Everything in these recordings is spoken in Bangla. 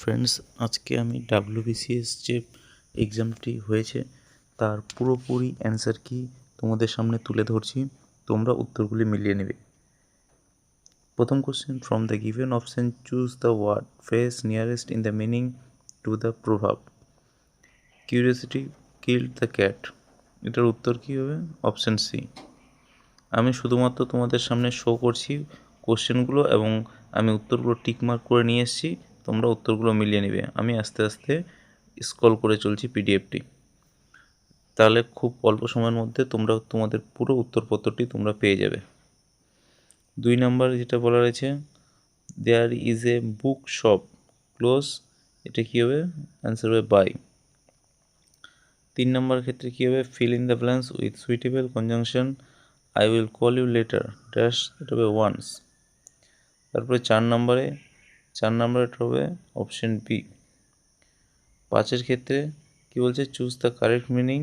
ফ্রেন্ডস, আজকে আমি ডাব্লিউবিসিএস যে এক্সামটি হয়েছে তার পুরোপুরি অ্যান্সার কি তোমাদের সামনে তুলে ধরছি। তোমরা উত্তরগুলি মিলিয়ে নেবে। প্রথম question, from the given option choose the word phrase nearest in the meaning to the প্রভাব। কিউরিওসিটি কিল্ড দ্য ক্যাট, এটার উত্তর কী হবে? Option C. আমি শুধুমাত্র তোমাদের সামনে শো করছি কোশ্চেনগুলো এবং আমি উত্তরগুলো টিকমার্ক করে নিয়ে এসেছি। তোমরা উত্তরগুলো মিলিয়ে নেবে। আমি আস্তে আস্তে স্ক্রল করে চলছি পিডিএফটি, তাহলে খুব অল্প সময়ের মধ্যে তোমরা তোমাদের পুরো উত্তরপত্রটি তোমরা পেয়ে যাবে। 2 নম্বর যেটা বলা রয়েছে, there is a book shop close, এটা কী হবে? অ্যান্সার হবে বাই। 3 নম্বর ক্ষেত্রে কী হবে? Fill in the blanks with suitable conjunction I will call you later dash, এটা হবে ওয়ান্স। তারপরে 4 নম্বরে এটা হবে অপশন বি। 5-এর ক্ষেত্রে কি বলছে? চুজ দ্য কারেক্ট মিনিং,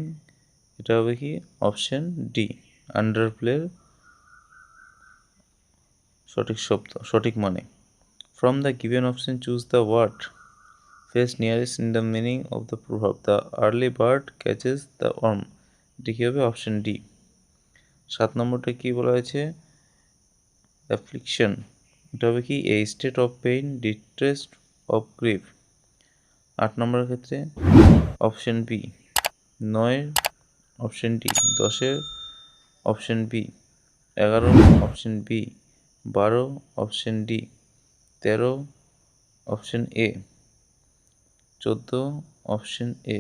এটা হবে কি? অপশন ডি, আন্ডার প্লের সঠিক শব্দ, সঠিক মানে। From the given option choose the word face nearest in the meaning of the প্রভাব। The early bird catches the worm, এটি কী হবে? Option D. 7 নম্বরটা কী বলা হয়েছে? অ্যাফ্লিকশন, এটা হবে কি? A state of pain, distress, of grief. 8 নম্বরের ক্ষেত্রে option B 9, option D 10, option B 11, option B 12, option D 13, option A 14, option A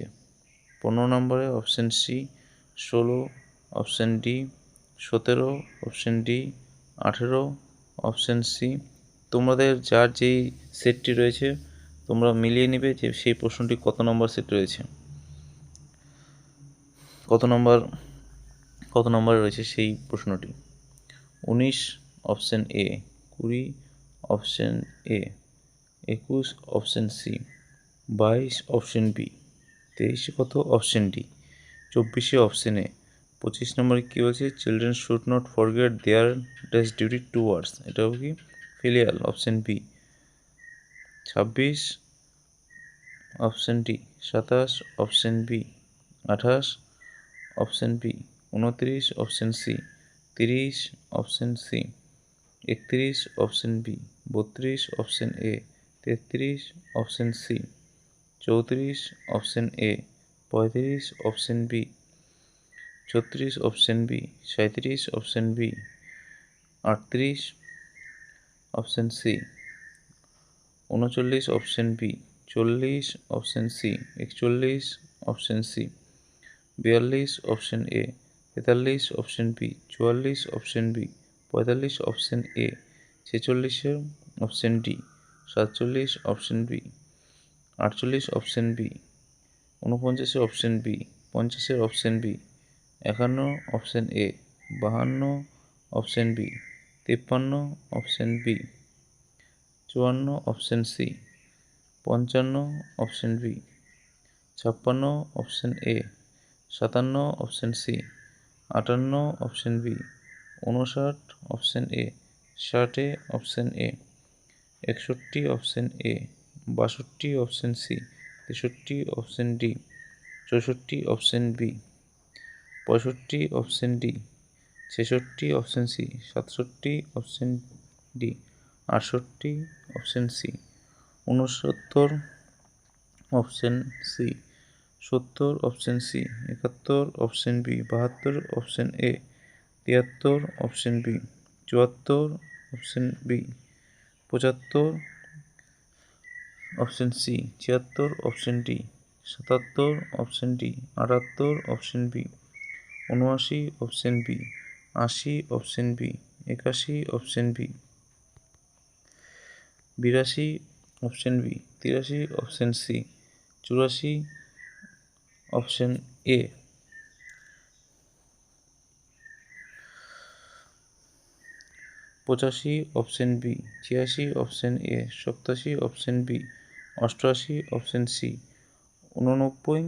15 নম্বরে option C 16, option D 17, option D 18, option C. তোমাদের যার যেই সেটটি রয়েছে তোমরা মিলিয়ে নেবে যে সেই প্রশ্নটি কত নম্বর সেট রয়েছে, কত নম্বরে রয়েছে সেই প্রশ্নটি। 19, option A 20, option A 21, option C 22, option B 23, কত? অপশন ডি 24, অপশন এ 25 নম্বরে কী বলছে? Children should not forget their dash duty towards, এটা হবে কি? Filial, option B 26, option D 27, option B 28, option B 29, option C 30, option C 31, option B 32, option A 33, option C 34, option A 35, option B 36, option B 37, option B 38, option C 39, option B 40, option C 41, option C 42, option A 43, option B 44, option B 45, option A 46, option D 47, option B 48, option B 49, option B 50, option B 51, option A 52, option B 53, option B 54, option C 55, option B 56, option A 57, option C 58, option B 59, option A 60, option A 61, option A 62, option C 63, option D 64, option B 65, option D 66, option C 67, option D 68, option C 69, option C 70, option C 71, option B 72, option A 73, option B 74, option B 75, option C 76, option D 77, option D 78, option B 79, option B 80, option B 81, option B 82, option B 83, option C 84, option A 85, option B 86, option A 87, option B 88, option C 89,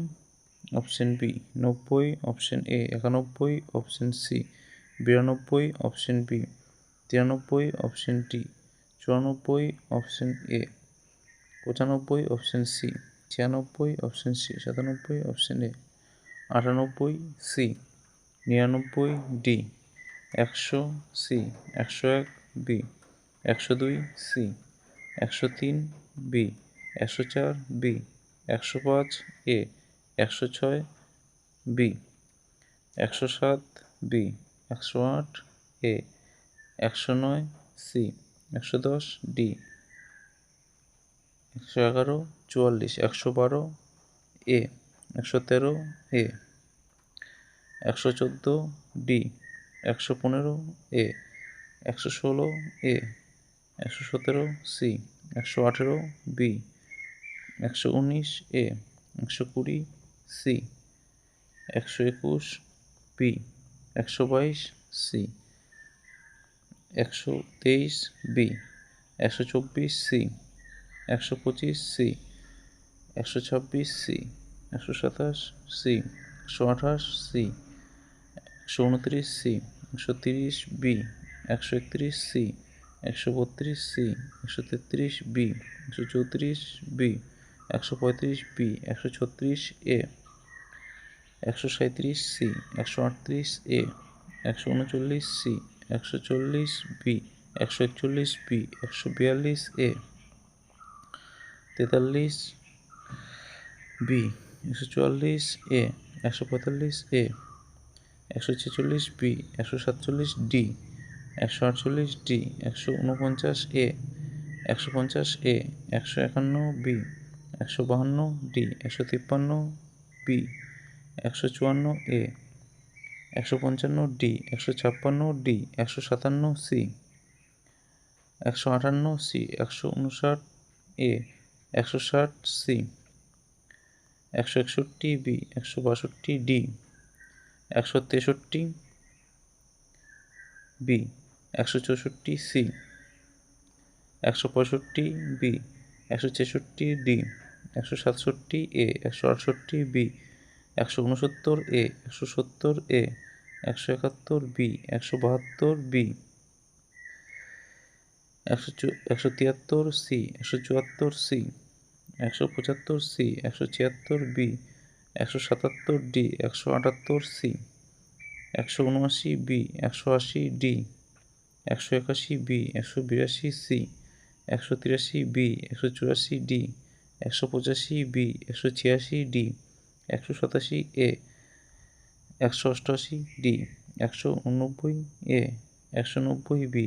option B 90, option A 91, option C 92, option B 93, option D 94, option A 95 option C, 96 option C, 97 option A, 98 C, 99 D, 100 C, 101 B, 102 C, 103 B, 104 B, 105 A, 106 B, 107 B, 108 A, 109 C, 110 D, 111 44, 112 A, 113 A, 114 D, 115 A, 116 A, 117 C, 118 B, 119 A, 120 C, 121 B, 122 C, 123 B, 124 C, 125 C, 126 C, 127 C, 128 C, 129 C, 130 B, 131 C, 132 C, 133 B, 134 B, 135 B, 136 A, 137 C, 138 A, 139 C, 140 B, 141 B, 142 A, 43 B, 144 A, 145 A, 146 B, 147 D, 148 D, 149 A, 150 A, 151 B, 152 D, 153 B, 154 A, 155 D, 156 D, 157 C, 158 C, 159 A, 160 C, 161 B, 162 D, 163 B, 164 C, 165 B, 166 D, 167 A, 168 B, 169 A, 170 A, 171 B, 172 B, 173 C, 174 C, 175 C, 176 B, 177 D, 178 C, 179 B, 180 D, 181 B, 182 C, 183 B, 184 D, 185 B, 186 D, 187 A, 188 D, 189 A, 190 B,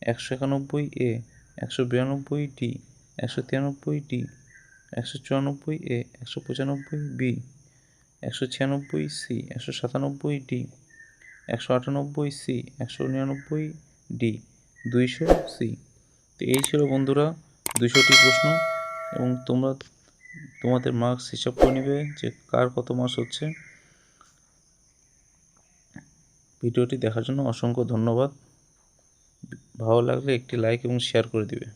191 A, 192 D, 193 D, 194 A, 195 B, 196 C, 197 D, 198 C, 199 D, 200 C. তো এই ছিল বন্ধুরা 200টি প্রশ্ন, এবং তোমরা তোমাদের মার্কস হিসাব করে নেবে যে কার কত মার্কস হচ্ছে। ভিডিওটি দেখার জন্য অসংখ্য ধন্যবাদ। ভালো লাগলে একটি লাইক এবং শেয়ার করে দিবে।